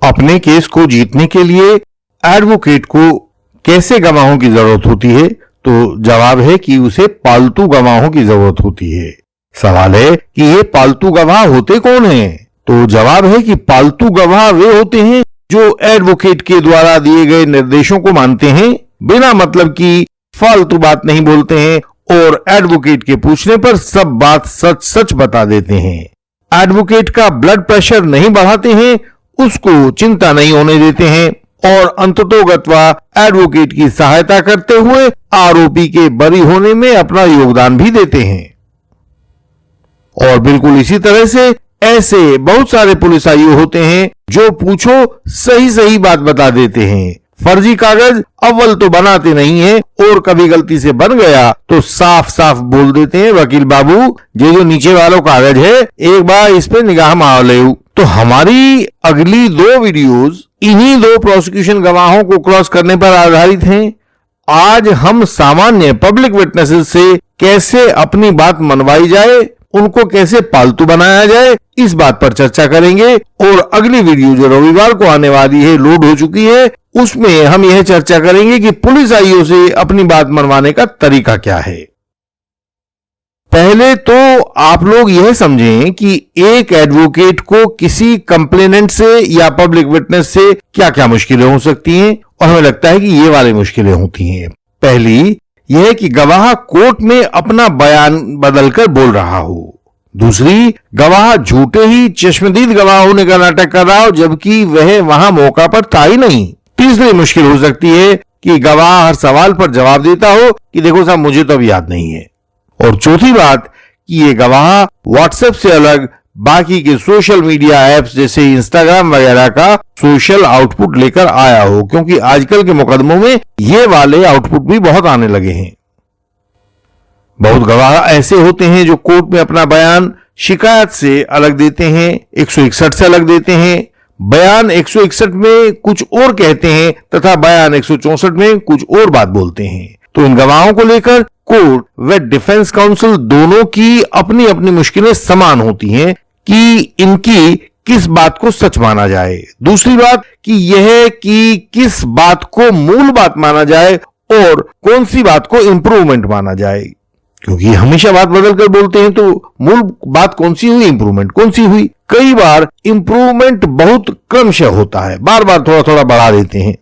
अपने केस को जीतने के लिए एडवोकेट को कैसे गवाहों की जरूरत होती है? तो जवाब है कि उसे पालतू गवाहों की जरूरत होती है। सवाल है कि ये पालतू गवाह होते कौन हैं? तो जवाब है कि पालतू गवाह वे होते हैं जो एडवोकेट के द्वारा दिए गए निर्देशों को मानते हैं, बिना मतलब की फालतू बात नहीं बोलते हैं और एडवोकेट के पूछने पर सब बात सच सच बता देते हैं। एडवोकेट का ब्लड प्रेशर नहीं बढ़ाते हैं, उसको चिंता नहीं होने देते हैं और अंततोगत्वा एडवोकेट की सहायता करते हुए आरोपी के बरी होने में अपना योगदान भी देते हैं। और बिल्कुल इसी तरह से ऐसे बहुत सारे पुलिसाइयों होते हैं जो पूछो सही सही बात बता देते हैं। फर्जी कागज अव्वल तो बनाते नहीं है और कभी गलती से बन गया तो साफ साफ बोल देते हैं, वकील बाबू ये जो नीचे वालों कागज है एक बार इस पे निगाह मार ले। तो हमारी अगली 2 वीडियोस इन्हीं 2 प्रोसिक्यूशन गवाहों को क्रॉस करने पर आधारित हैं। आज हम सामान्य पब्लिक विटनेसेस से कैसे अपनी बात मनवाई जाए, उनको कैसे पालतू बनाया जाए, इस बात पर चर्चा करेंगे। और अगली वीडियो जो रविवार को आने वाली है, लोड हो चुकी है, उसमें हम यह चर्चा करेंगे कि पुलिस आईओ से अपनी बात मनवाने का तरीका क्या है। पहले तो आप लोग यह समझें कि एक एडवोकेट को किसी कंप्लेनेंट से या पब्लिक विटनेस से क्या क्या मुश्किलें हो सकती हैं, और हमें लगता है कि ये वाली मुश्किलें होती हैं। पहली यह है कि गवाह कोर्ट में अपना बयान बदलकर बोल रहा हो। दूसरी, गवाह झूठे ही चश्मदीद गवाह होने का नाटक कर रहा हो जबकि वह वहां मौका पर था ही नहीं। तीसरी मुश्किल हो सकती है कि गवाह हर सवाल पर जवाब देता हो कि देखो साहब मुझे तो अब याद नहीं है। और चौथी बात कि ये गवाह व्हाट्सएप से अलग बाकी के सोशल मीडिया एप्स जैसे इंस्टाग्राम वगैरह का सोशल आउटपुट लेकर आया हो, क्योंकि आजकल के मुकदमों में ये वाले आउटपुट भी बहुत आने लगे हैं। बहुत गवाह ऐसे होते हैं जो कोर्ट में अपना बयान शिकायत से अलग देते हैं, 161 से अलग देते हैं, बयान 161 में कुछ और कहते हैं तथा बयान 164 में कुछ और बात बोलते हैं। तो इन गवाहों को लेकर कोर्ट व डिफेंस काउंसिल दोनों की अपनी अपनी मुश्किलें समान होती हैं कि इनकी किस बात को सच माना जाए। दूसरी बात कि यह कि किस बात को मूल बात माना जाए और कौन सी बात को इंप्रूवमेंट माना जाए, क्योंकि हमेशा बात बदल कर बोलते हैं तो मूल बात कौन सी हुई, इंप्रूवमेंट कौन सी हुई। कई बार इंप्रूवमेंट बहुत क्रमशः होता है, बार बार थोड़ा थोड़ा बढ़ा देते हैं।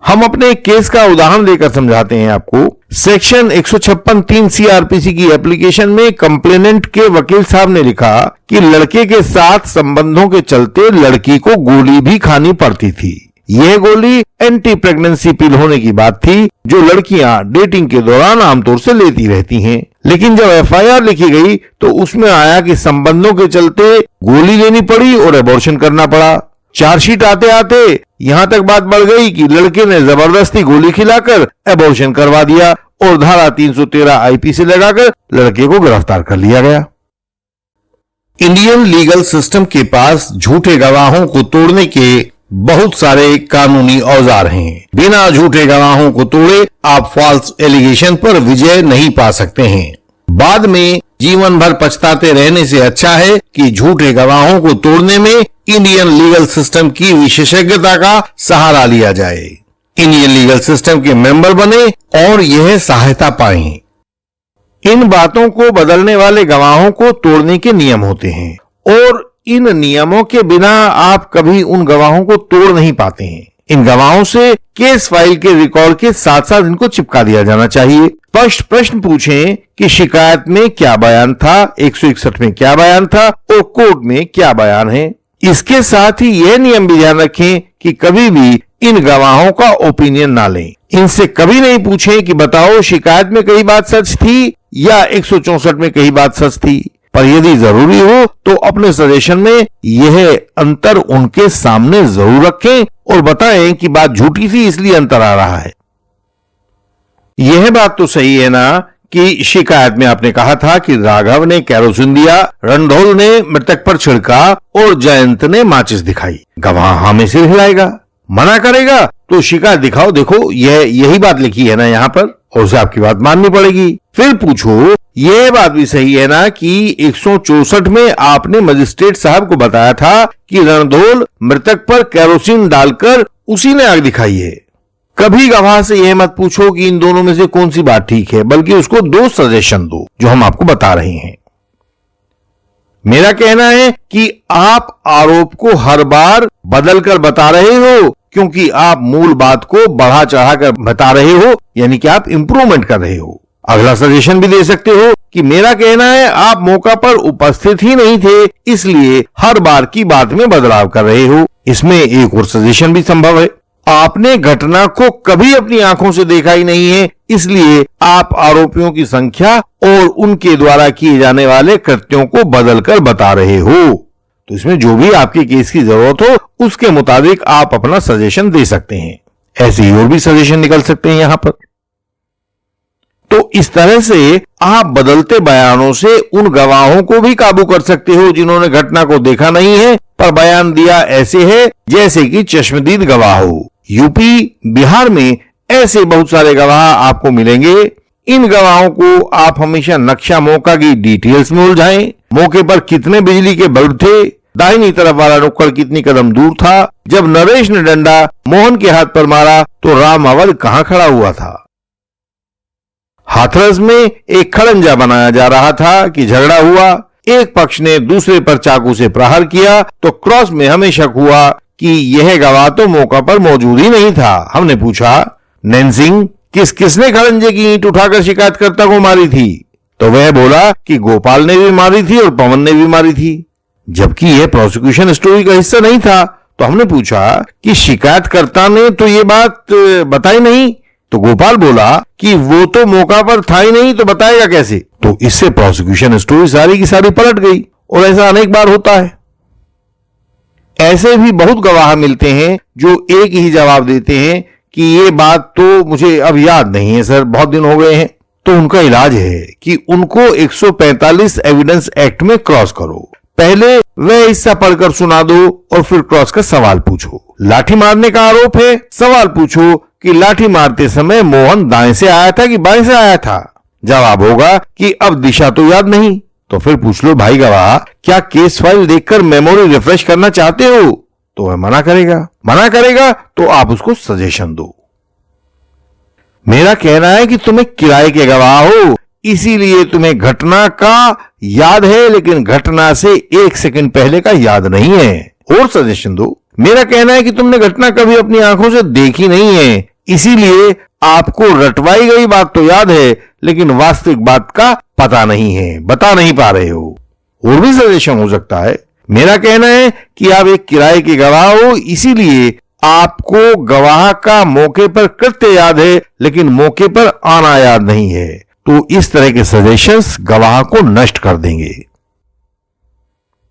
हम अपने केस का उदाहरण देकर समझाते हैं आपको। सेक्शन 156(3) सीआरपीसी की एप्लीकेशन में कंप्लेनेंट के वकील साहब ने लिखा कि लड़के के साथ संबंधों के चलते लड़की को गोली भी खानी पड़ती थी। यह गोली एंटी प्रेगनेंसी पिल होने की बात थी जो लड़कियां डेटिंग के दौरान आमतौर से लेती रहती हैं। लेकिन जब एफआईआर लिखी गई तो उसमें आया कि संबंधों के चलते गोली लेनी पड़ी और एबॉर्शन करना पड़ा। चार्जशीट आते आते यहां तक बात बढ़ गई कि लड़के ने जबरदस्ती गोली खिलाकर एबॉर्शन करवा दिया और धारा 313 आईपीसी लगाकर लड़के को गिरफ्तार कर लिया गया। इंडियन लीगल सिस्टम के पास झूठे गवाहों को तोड़ने के बहुत सारे कानूनी औजार हैं। बिना झूठे गवाहों को तोड़े आप फॉल्स एलिगेशन पर विजय नहीं पा सकते हैं। बाद में जीवन भर पछताते रहने से अच्छा है कि झूठे गवाहों को तोड़ने में इंडियन लीगल सिस्टम की विशेषज्ञता का सहारा लिया जाए। इंडियन लीगल सिस्टम के मेंबर बने और यह सहायता पाएं। इन बातों को बदलने वाले गवाहों को तोड़ने के नियम होते हैं और इन नियमों के बिना आप कभी उन गवाहों को तोड़ नहीं पाते हैं। इन गवाहों से केस फाइल के रिकॉर्ड के साथ साथ इनको चिपका दिया जाना चाहिए। स्पष्ट प्रश्न पूछें कि शिकायत में क्या बयान था, 161 में क्या बयान था और कोर्ट में क्या बयान है। इसके साथ ही यह नियम भी ध्यान रखें कि कभी भी इन गवाहों का ओपिनियन ना लें। इनसे कभी नहीं पूछें कि बताओ शिकायत में कई बात सच थी या 164 में कई बात सच थी, पर यदि जरूरी हो तो अपने सजेशन में यह अंतर उनके सामने जरूर रखें और बताएं कि बात झूठी थी इसलिए अंतर आ रहा है। यह बात तो सही है ना कि शिकायत में आपने कहा था कि राघव ने कैरोसिन दिया, रणधौल ने मृतक पर छिड़का और जयंत ने माचिस दिखाई। गवाह हाँ में सिर हिलाएगा, मना करेगा तो शिकायत दिखाओ, देखो यही बात लिखी है ना यहाँ पर, और उसे आपकी बात माननी पड़ेगी। फिर पूछो यह बात भी सही है ना कि 164 में आपने मजिस्ट्रेट साहब को बताया था कि रणधोल मृतक पर केरोसिन डालकर उसी ने आग दिखाई है। कभी गवाह से यह मत पूछो कि इन दोनों में से कौन सी बात ठीक है, बल्कि उसको 2 सजेशन दो जो हम आपको बता रहे हैं। मेरा कहना है कि आप आरोप को हर बार बदलकर बता रहे हो, क्योंकि आप मूल बात को बढ़ा चढ़ाकर बता रहे हो, यानी कि आप इंप्रूवमेंट कर रहे हो। अगला सजेशन भी दे सकते हो कि मेरा कहना है आप मौका पर उपस्थित ही नहीं थे, इसलिए हर बार की बात में बदलाव कर रहे हो। इसमें एक और सजेशन भी संभव है, आपने घटना को कभी अपनी आंखों से देखा ही नहीं है, इसलिए आप आरोपियों की संख्या और उनके द्वारा किए जाने वाले कृत्यों को बदलकर बता रहे हो। तो इसमें जो भी आपके केस की जरूरत हो उसके मुताबिक आप अपना सजेशन दे सकते हैं। ऐसे ही और भी सजेशन निकल सकते हैं यहां पर। तो इस तरह से आप बदलते बयानों से उन गवाहों को भी काबू कर सकते हो जिन्होंने घटना को देखा नहीं है पर बयान दिया ऐसे है जैसे कि चश्मदीद गवाह हो। यूपी, बिहार में ऐसे बहुत सारे गवाह आपको मिलेंगे। इन गवाहों को आप हमेशा नक्शा मौका की डिटेल्स में उलझाएं। मौके पर कितने बिजली के बल्ब थे, दाहिनी तरफ वाला नुक्कड़ कितनी कदम दूर था, जब नरेश ने डंडा मोहन के हाथ पर मारा तो राम अवध कहां खड़ा हुआ था। हाथरस में एक खड़ंजा बनाया जा रहा था कि झगड़ा हुआ, एक पक्ष ने दूसरे पर चाकू से प्रहार किया तो क्रॉस में हमें शक हुआ कि यह गवाह तो मौका पर मौजूद ही नहीं था। हमने पूछा, नैनसिंह किसने खड़ंजे की ईंट उठाकर शिकायतकर्ता को मारी थी? तो वह बोला कि गोपाल ने भी मारी थी और पवन ने भी मारी थी, जबकि यह प्रोसिक्यूशन स्टोरी का हिस्सा नहीं था। तो हमने पूछा कि शिकायतकर्ता ने तो ये बात बताई नहीं। तो गोपाल बोला कि वो तो मौका पर था ही नहीं, तो बताएगा कैसे? तो इससे प्रोसिक्यूशन स्टोरी सारी की सारी पलट गई। और ऐसा अनेक बार होता है। ऐसे भी बहुत गवाह मिलते हैं जो एक ही जवाब देते हैं कि ये बात तो मुझे अब याद नहीं है सर, बहुत दिन हो गए हैं। तो उनका इलाज है कि उनको 145 एविडेंस एक्ट में क्रॉस करो। पहले वह हिस्सा पढ़कर सुना दो और फिर क्रॉस का सवाल पूछो। लाठी मारने का आरोप है, सवाल पूछो कि लाठी मारते समय मोहन दाएं से आया था कि बाएं से आया था? जवाब होगा कि अब दिशा तो याद नहीं। तो फिर पूछ लो, भाई गवाह क्या केस फाइल देखकर मेमोरी रिफ्रेश करना चाहते हो? तो वह मना करेगा तो आप उसको सजेशन दो। मेरा कहना है कि तुम्हें किराए के गवाह हो, इसीलिए तुम्हें घटना का याद है लेकिन घटना से 1 सेकंड पहले का याद नहीं है। और सजेशन दो। मेरा कहना है कि तुमने घटना कभी अपनी आंखों से देखी नहीं है, इसीलिए आपको रटवाई गई बात तो याद है लेकिन वास्तविक बात का पता नहीं है, बता नहीं पा रहे हो। और भी सजेशन हो सकता है। मेरा कहना है कि आप एक किराए के गवाह हो, इसीलिए आपको गवाह का मौके पर कृत्य याद है लेकिन मौके पर आना याद नहीं है। तो इस तरह के सजेशंस गवाह को नष्ट कर देंगे।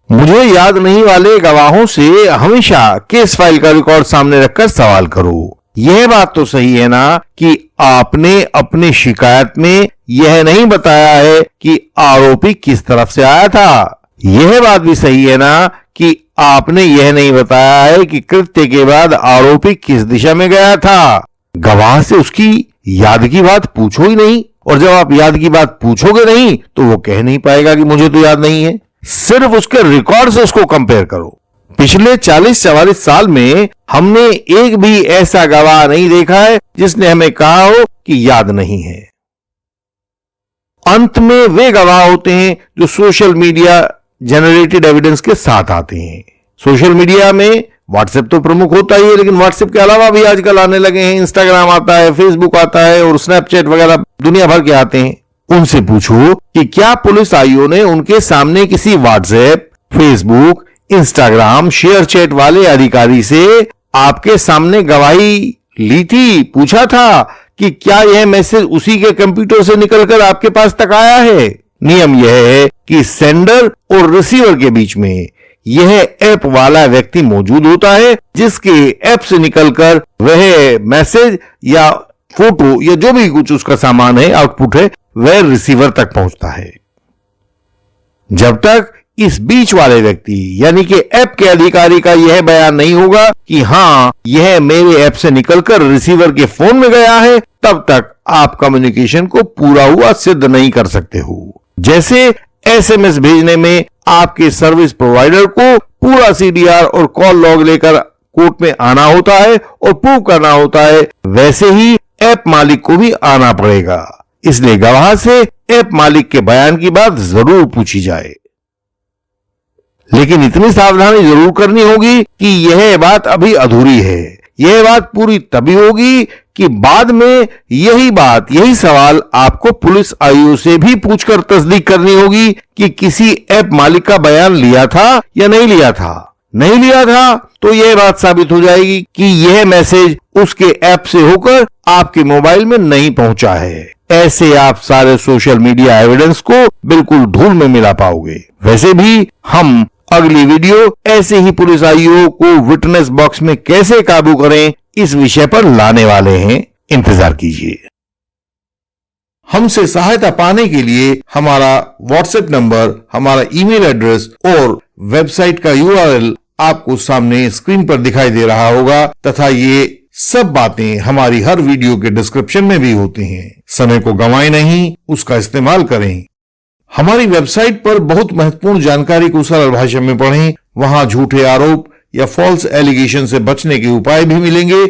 मुझे याद नहीं वाले गवाहों से हमेशा केस फाइल का रिकॉर्ड सामने रखकर सवाल करो। यह बात तो सही है ना कि आपने अपनी शिकायत में यह नहीं बताया है कि आरोपी किस तरफ से आया था। यह बात भी सही है ना कि आपने यह नहीं बताया है कि कृत्य के बाद आरोपी किस दिशा में गया था। गवाह से उसकी याद की बात पूछो ही नहीं, और जब आप याद की बात पूछोगे नहीं तो वो कह नहीं पाएगा कि मुझे तो याद नहीं है। सिर्फ उसके रिकॉर्ड से उसको कंपेयर करो। पिछले 40-44 साल में हमने एक भी ऐसा गवाह नहीं देखा है जिसने हमें कहा हो कि याद नहीं है। अंत में वे गवाह होते हैं जो सोशल मीडिया जनरेटेड एविडेंस के साथ आते हैं। सोशल मीडिया में व्हाट्सएप तो प्रमुख होता ही है, लेकिन व्हाट्सएप के अलावा भी आजकल आने लगे हैं। इंस्टाग्राम आता है, फेसबुक आता है और स्नैपचैट वगैरह दुनिया भर के आते हैं। उनसे पूछो कि क्या पुलिस आईओ ने उनके सामने किसी WhatsApp, Facebook, Instagram, share chat वाले अधिकारी से आपके सामने गवाही ली थी? पूछा था कि क्या यह मैसेज उसी के कंप्यूटर से निकलकर आपके पास तक आया है? नियम यह है कि सेंडर और रिसीवर के बीच में यह ऐप वाला व्यक्ति मौजूद होता है जिसके ऐप से निकलकर वह मैसेज या फोटो या जो भी कुछ उसका सामान है, आउटपुट है, वह रिसीवर तक पहुंचता है। जब तक इस बीच वाले व्यक्ति यानी कि ऐप के अधिकारी का यह बयान नहीं होगा कि हाँ यह मेरे ऐप से निकलकर रिसीवर के फोन में गया है, तब तक आप कम्युनिकेशन को पूरा हुआ सिद्ध नहीं कर सकते हो। जैसे एसएमएस भेजने में आपके सर्विस प्रोवाइडर को पूरा सीडीआर और कॉल लॉग लेकर कोर्ट में आना होता है और प्रूव करना होता है, वैसे ही ऐप मालिक को भी आना पड़ेगा। इसलिए गवाह से ऐप मालिक के बयान की बात जरूर पूछी जाए, लेकिन इतनी सावधानी जरूर करनी होगी कि यह बात अभी अधूरी है। यह बात पूरी तभी होगी कि बाद में यही सवाल आपको पुलिस आईओ से भी पूछकर तस्दीक करनी होगी कि किसी ऐप मालिक का बयान लिया था या नहीं लिया था। नहीं लिया था तो यह बात साबित हो जाएगी कि यह मैसेज उसके ऐप से होकर आपके मोबाइल में नहीं पहुंचा है। ऐसे आप सारे सोशल मीडिया एविडेंस को बिल्कुल धूल में मिला पाओगे। वैसे भी हम अगली वीडियो ऐसे ही पुलिस आईओ को विटनेस बॉक्स में कैसे काबू करें इस विषय पर लाने वाले हैं, इंतजार कीजिए। हमसे सहायता पाने के लिए हमारा व्हाट्सएप नंबर, हमारा ईमेल एड्रेस और वेबसाइट का यूआरएल आपको सामने स्क्रीन पर दिखाई दे रहा होगा तथा ये सब बातें हमारी हर वीडियो के डिस्क्रिप्शन में भी होती हैं। समय को गंवाएं नहीं, उसका इस्तेमाल करें। हमारी वेबसाइट पर बहुत महत्वपूर्ण जानकारी को सरल भाषा में पढ़ें। वहां झूठे आरोप या फॉल्स एलिगेशन से बचने के उपाय भी मिलेंगे।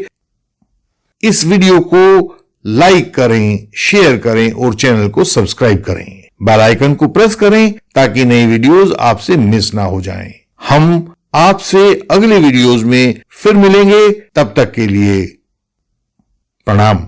इस वीडियो को लाइक करें, शेयर करें और चैनल को सब्सक्राइब करें। बेल आइकन को प्रेस करें ताकि नई वीडियोस आपसे मिस ना हो जाएं। हम आपसे अगले वीडियोस में फिर मिलेंगे। तब तक के लिए प्रणाम।